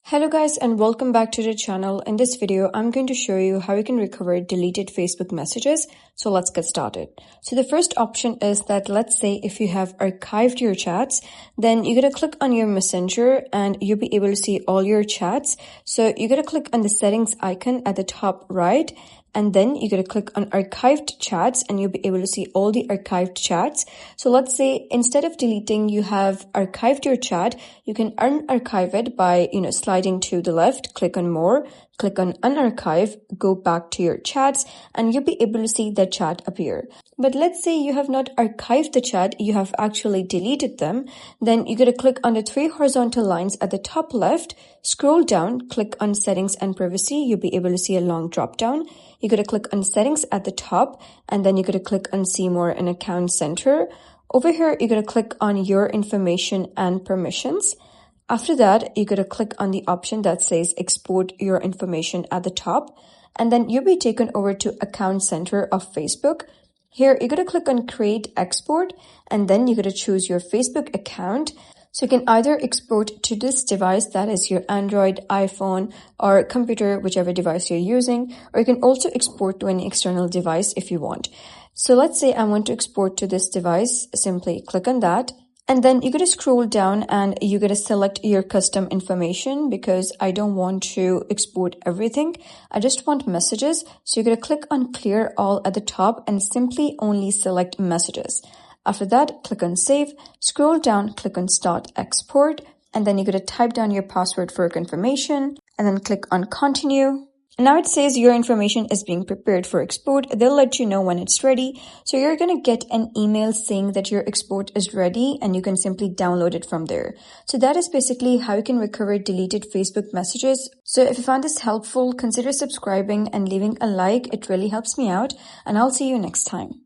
Hello guys and welcome back to the channel. In this video, I'm going to show you how you can recover deleted Facebook messages. So let's get started. So the first option is that let's say if you have archived your chats, then you're going to click on your messenger and you'll be able to see all your chats. So you're going to click on the settings icon at the top right. And then you're going to click on archived chats and you'll be able to see all the archived chats. So let's say instead of deleting, you have archived your chat. You can unarchive it by, sliding to the left, click on more, click on unarchive, go back to your chats, and you'll be able to see the chat appear. But let's say you have not archived the chat, you have actually deleted them. Then you're going to click on the three horizontal lines at the top left, scroll down, click on settings and privacy. You'll be able to see a long drop down. You're going to click on settings at the top, and then you're going to click on see more and account center. Over here, you're going to click on your information and permissions. After that, you're going to click on the option that says export your information at the top, and then you'll be taken over to account center of Facebook. Here, you're going to click on create export, and then you're going to choose your Facebook account. So you can either export to this device, that is your Android, iPhone, or computer, whichever device you're using, or you can also export to any external device if you want. So let's say I want to export to this device, simply click on that. And then you're going to scroll down and you're going to select your custom information because I don't want to export everything. I just want messages. So you're going to click on clear all at the top and simply only select messages. After that, click on save, scroll down, click on start export, and then you're going to type down your password for confirmation and then click on continue. And now it says your information is being prepared for export. They'll let you know when it's ready. So you're going to get an email saying that your export is ready and you can simply download it from there. So that is basically how you can recover deleted Facebook messages. So if you found this helpful, consider subscribing and leaving a like. It really helps me out, and I'll see you next time.